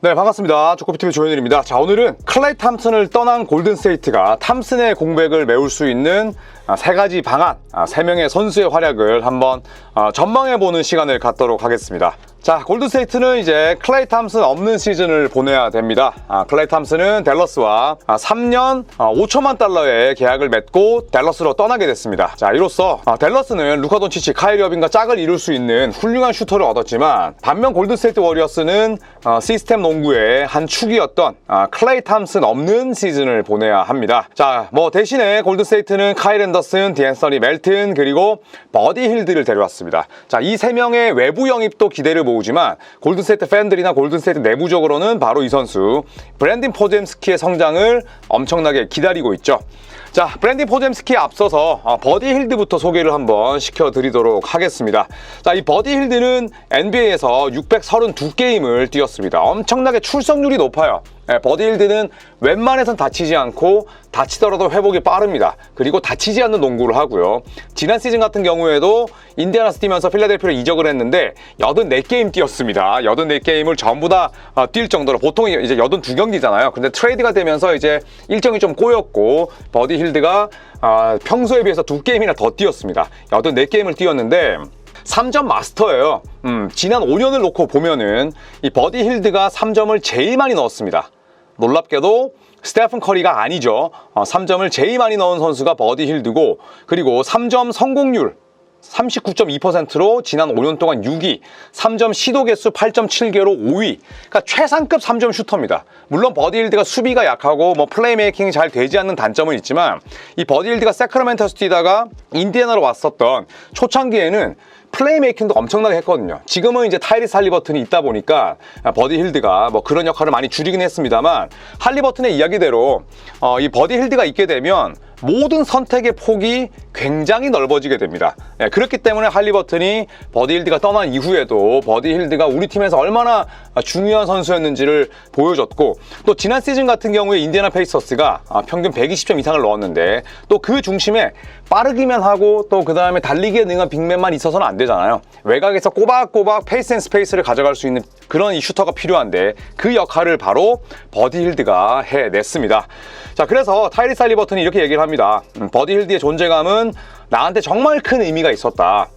네, 반갑습니다. 조코피TV 조현일입니다. 자, 오늘은 클레이 탐슨을 떠난 골든스테이트가 탐슨의 공백을 메울 수 있는 세 가지 방안, 세 명의 선수의 활약을 한번 전망해보는 시간을 갖도록 하겠습니다. 자, 골든스테이트는 이제 클레이 탐슨 없는 시즌을 보내야 됩니다. 클레이 탐슨은 댈러스와 3년 5천만 달러의 계약을 맺고 댈러스로 떠나게 됐습니다. 자, 이로써 댈러스는 루카 돈치치, 카이리 어빙과 짝을 이룰 수 있는 훌륭한 슈터를 얻었지만, 반면 골든스테이트 워리어스는 시스템 농구의 한 축이었던 클레이 탐슨 없는 시즌을 보내야 합니다. 자, 뭐 대신에 골든스테이트는 카일 앤더슨, 디앤서니 멜튼, 그리고 버디 힐드를 데려왔습니다. 자, 이 세 명의 외부 영입도 기대를 모으지만 골든스테이트 팬들이나 골든스테이트 내부적으로는 바로 이 선수 브랜든 포젬스키의 성장을 엄청나게 기다리고 있죠. 자, 브랜든 포젬스키에 앞서서 버디 힐드부터 소개를 한번 시켜드리도록 하겠습니다. 자, 이 버디 힐드는 NBA에서 632게임을 뛰었습니다. 엄청나게 출석률이 높아요. 버디 힐드는 웬만해선 다치지 않고, 다치더라도 회복이 빠릅니다. 그리고 다치지 않는 농구를 하고요. 지난 시즌 같은 경우에도 인디애나에서 뛰면서 필라델피아로 이적을 했는데 84게임 뛰었습니다. 84게임을 전부 다 뛸 정도로, 보통 이제 82경기잖아요. 근데 트레이드가 되면서 이제 일정이 좀 꼬였고, 버디 힐드가 평소에 비해서 2게임이나 더 뛰었습니다. 84게임을 뛰었는데 3점 마스터예요. 지난 5년을 놓고 보면은 이 버디 힐드가 3점을 제일 많이 넣었습니다. 놀랍게도 스테픈 커리가 아니죠. 3점을 제일 많이 넣은 선수가 버디 힐드고, 그리고 3점 성공률 39.2%로 지난 5년 동안 6위, 3점 시도 개수 8.7개로 5위. 그러니까 최상급 3점 슈터입니다. 물론 버디 힐드가 수비가 약하고 뭐 플레이메이킹이 잘 되지 않는 단점은 있지만, 이 버디 힐드가 세크라멘토에서 뛰다가 인디애나로 왔었던 초창기에는 플레이메이킹도 엄청나게 했거든요. 지금은 이제 타이리스 할리버튼이 있다 보니까 버디 힐드가 뭐 그런 역할을 많이 줄이긴 했습니다만, 할리버튼의 이야기대로 이 버디 힐드가 있게 되면 모든 선택의 폭이 굉장히 넓어지게 됩니다. 그렇기 때문에 할리버튼이 버디 힐드가 떠난 이후에도 버디 힐드가 우리 팀에서 얼마나 중요한 선수였는지를 보여줬고, 또 지난 시즌 같은 경우에 인디애나 페이서스가 평균 120점 이상을 넣었는데, 또 그 중심에 빠르기만 하고 또 그 다음에 달리기에 능한 빅맨만 있어서는 안 되잖아요. 외곽에서 꼬박꼬박 페이스 앤 스페이스를 가져갈 수 있는 그런 이 슈터가 필요한데, 그 역할을 바로 버디 힐드가 해냈습니다. 자, 그래서 타이리스 할리버튼이 이렇게 얘기를 합니다. 버디 힐드의 존재감은 나한테 정말 큰 의미가 있었다.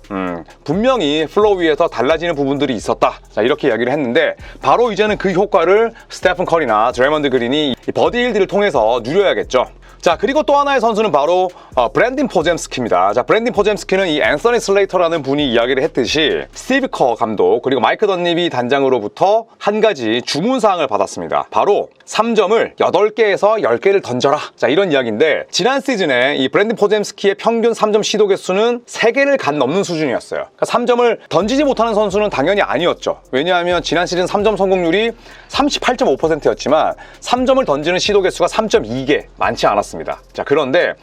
분명히 플로우 위에서 달라지는 부분들이 있었다. 자, 이렇게 이야기를 했는데, 바로 이제는 그 효과를 스테픈 커리나 드레먼드 그린이 이 버디 힐드를 통해서 누려야겠죠. 자, 그리고 또 하나의 선수는 바로 브랜든 포젬스키입니다. 자, 브랜든 포젬스키는 이 앤서니 슬레이터라는 분이 이야기를 했듯이 스티브 커 감독 그리고 마이크 던니비 단장으로부터 한 가지 주문사항을 받았습니다. 바로 3점을 8개에서 10개를 던져라. 자, 이런 이야기인데, 지난 시즌에 이 브랜든 포젬스키의 평균 3점 시도 개수는 3개를 간 넘는 수준이었어요. 그러니까 3점을 던지지 못하는 선수는 당연히 아니었죠. 왜냐하면 지난 시즌 3점 성공률이 38.5%였지만 3점을 던지는 시도 개수가 3.2개, 많지 않았습니다. 자, 그런데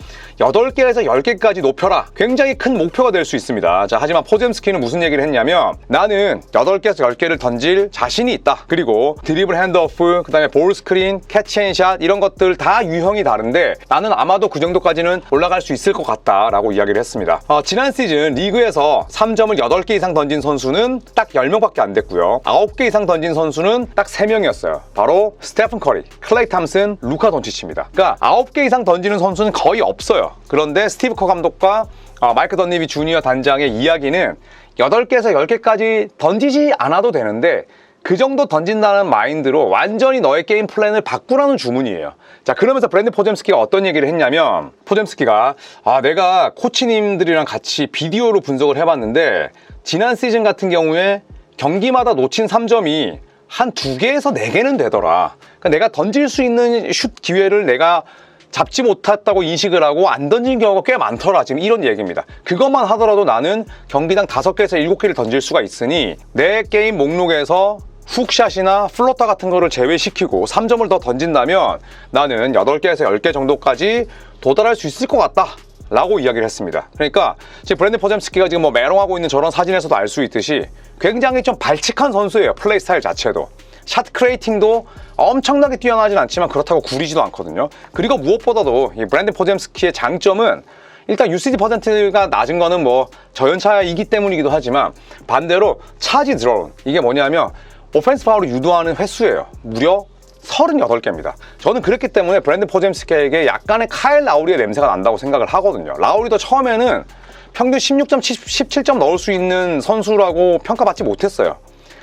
8개에서 10개까지 높여라. 굉장히 큰 목표가 될 수 있습니다. 자, 하지만 포젬스키는 무슨 얘기를 했냐면, 나는 8개에서 10개를 던질 자신이 있다. 그리고 드리블 핸드오프, 그 다음에 볼 스크린, 캐치 앤 샷, 이런 것들 다 유형이 다른데 나는 아마도 그 정도까지는 올라갈 수 있을 것 같다 라고 이야기를 했습니다. 지난 시즌 리그에서 3점을 8개 이상 던진 선수는 딱 10명밖에 안 됐고요. 9개 이상 던진 선수는 딱 3명이었어요. 바로 스테픈 커리, 클레이 탐슨, 루카 돈치치입니다. 그러니까 9개 이상 던지는 선수는 거의 없어요. 그런데 스티브 커 감독과 마이크 던니비 주니어 단장의 이야기는 8개에서 10개까지 던지지 않아도 되는데, 그 정도 던진다는 마인드로 완전히 너의 게임 플랜을 바꾸라는 주문이에요. 자, 그러면서 브랜든 포젬스키가 어떤 얘기를 했냐면, 포젬스키가 내가 코치님들이랑 같이 비디오로 분석을 해봤는데, 지난 시즌 같은 경우에 경기마다 놓친 3점이 한 2개에서 4개는 되더라. 그러니까 내가 던질 수 있는 슛 기회를 내가 잡지 못했다고 인식을 하고 안 던진 경우가 꽤 많더라. 지금 이런 얘기입니다. 그것만 하더라도 나는 경기당 5개에서 7개를 던질 수가 있으니, 내 게임 목록에서 훅샷이나 플로터 같은 거를 제외시키고 3점을 더 던진다면 나는 8개에서 10개 정도까지 도달할 수 있을 것 같다 라고 이야기를 했습니다. 그러니까 지금 브랜든 포젬스키가 지금 뭐 메롱하고 있는 저런 사진에서도 알 수 있듯이 굉장히 좀 발칙한 선수예요. 플레이 스타일 자체도. 샷 크리에이팅도 엄청나게 뛰어나진 않지만 그렇다고 구리지도 않거든요. 그리고 무엇보다도 이 브랜든 포젬스키의 장점은, 일단 UCD 퍼센트가 낮은 거는 뭐 저연차이기 때문이기도 하지만, 반대로 차지 드로운, 이게 뭐냐면 오펜스 파워를 유도하는 횟수예요. 무려 38개입니다. 저는 그렇기 때문에 브랜든 포잼스키에게 약간의 카일 라우리의 냄새가 난다고 생각을 하거든요. 라우리도 처음에는 평균 16점, 17점 넣을 수 있는 선수라고 평가받지 못했어요.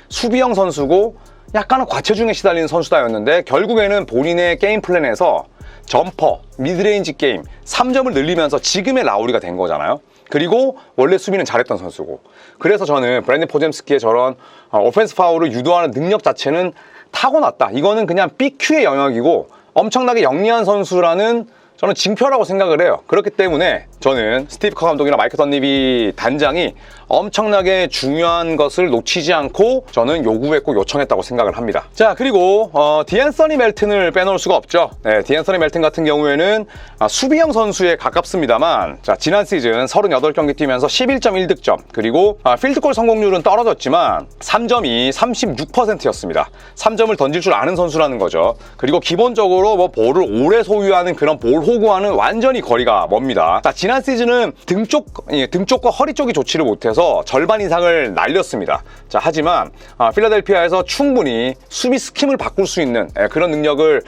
수비형 선수고 약간은 과체중에 시달리는 선수다였는데 결국에는 본인의 게임 플랜에서 점퍼, 미드레인지 게임, 3점을 늘리면서 지금의 라우리가 된 거잖아요. 그리고 원래 수비는 잘했던 선수고. 그래서 저는 브랜든 포잼스키의 저런 오펜스 파울을 유도하는 능력 자체는 타고났다. 이거는 그냥 BQ의 영역이고 엄청나게 영리한 선수라는 저는 징표라고 생각을 해요. 그렇기 때문에 저는 스티브 커 감독이나 마이크 던리비 단장이 엄청나게 중요한 것을 놓치지 않고 저는 요구했고 요청했다고 생각을 합니다. 자, 그리고 디앤서니 멜튼을 빼놓을 수가 없죠. 네, 디앤서니 멜튼 같은 경우에는 수비형 선수에 가깝습니다만, 자, 지난 시즌 38경기 뛰면서 11.1득점, 그리고 필드골 성공률은 떨어졌지만 3점이 36%였습니다. 3점을 던질 줄 아는 선수라는 거죠. 그리고 기본적으로 뭐 볼을 오래 소유하는 그런 볼 호구와는 완전히 거리가 멉니다. 자, 지난 시즌은 등 쪽과 허리 쪽이 좋지를 못해서 절반 이상을 날렸습니다. 자, 하지만 필라델피아에서 충분히 수비 스킴을 바꿀 수 있는 그런 능력을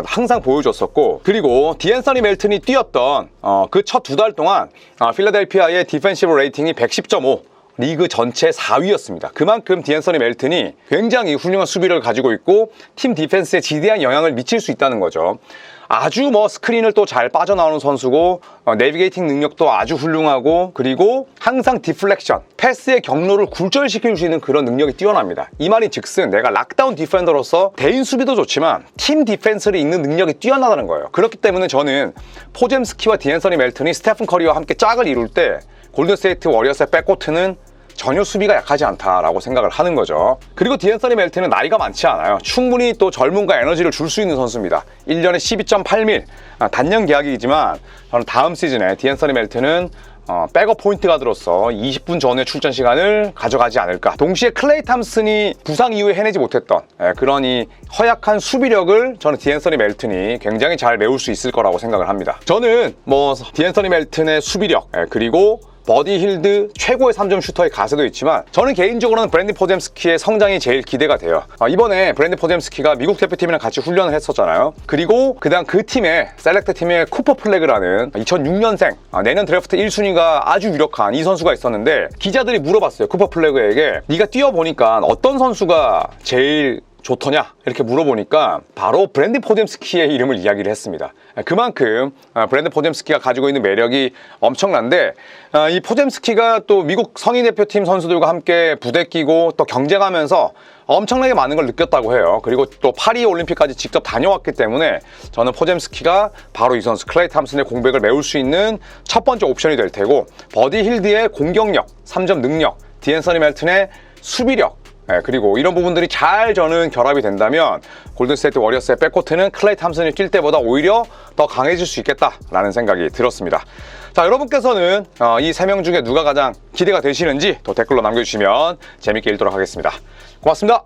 항상 보여줬었고, 그리고 디앤서니 멜튼이 뛰었던 그 첫 2달 동안 필라델피아의 디펜시브 레이팅이 110.5, 리그 전체 4위였습니다. 그만큼 디앤서니 멜튼이 굉장히 훌륭한 수비를 가지고 있고 팀 디펜스에 지대한 영향을 미칠 수 있다는 거죠. 아주 스크린을 또 잘 빠져나오는 선수고, 내비게이팅 능력도 아주 훌륭하고, 그리고 항상 디플렉션, 패스의 경로를 굴절시킬 수 있는 그런 능력이 뛰어납니다. 이 말이 즉슨 내가 락다운 디펜더로서 대인 수비도 좋지만 팀 디펜스를 읽는 능력이 뛰어나다는 거예요. 그렇기 때문에 저는 포잼스키와 디앤서니 멜튼이 스테픈 커리와 함께 짝을 이룰 때 골든스테이트 워리어스의 백코트는 전혀 수비가 약하지 않다라고 생각을 하는 거죠. 그리고 디앤서니 멜튼은 나이가 많지 않아요. 충분히 또 젊음과 에너지를 줄 수 있는 선수입니다. 1년에 12.8밀, 단년 계약이지만 저는 다음 시즌에 디앤서니 멜튼은 백업 포인트 가드로서 20분 전에 출전 시간을 가져가지 않을까. 동시에 클레이 탐슨이 부상 이후에 해내지 못했던 그런 이 허약한 수비력을 저는 디앤서니 멜튼이 굉장히 잘 메울 수 있을 거라고 생각을 합니다. 저는 디앤서니 멜튼의 수비력, 그리고 버디 힐드 최고의 3점 슈터의 가세도 있지만 저는 개인적으로는 브랜든 포잼스키의 성장이 제일 기대가 돼요. 이번에 브랜든 포잼스키가 미국 대표팀이랑 같이 훈련을 했었잖아요. 그리고 그다음 그 팀의 셀렉트 팀의 쿠퍼 플래그라는 2006년생 내년 드래프트 1순위가 아주 유력한 이 선수가 있었는데, 기자들이 물어봤어요. 쿠퍼 플래그에게 네가 뛰어보니까 어떤 선수가 제일 좋더냐 이렇게 물어보니까 바로 브랜든 포잼스키의 이름을 이야기를 했습니다. 그만큼 브랜든 포잼스키가 가지고 있는 매력이 엄청난데, 이 포잼스키가 또 미국 성인 대표팀 선수들과 함께 부대 끼고 또 경쟁하면서 엄청나게 많은 걸 느꼈다고 해요. 그리고 또 파리 올림픽까지 직접 다녀왔기 때문에 저는 포잼스키가 바로 이 선수 클레이 탐슨의 공백을 메울 수 있는 첫 번째 옵션이 될 테고, 버디 힐드의 공격력, 3점 능력, 디앤서니 멜튼의 수비력, 그리고 이런 부분들이 잘 저는 결합이 된다면 골든스테이트 워리어스의 백코트는 클레이 탐슨이 뛸 때보다 오히려 더 강해질 수 있겠다라는 생각이 들었습니다. 자, 여러분께서는 이 3명 중에 누가 가장 기대가 되시는지 또 댓글로 남겨주시면 재밌게 읽도록 하겠습니다. 고맙습니다.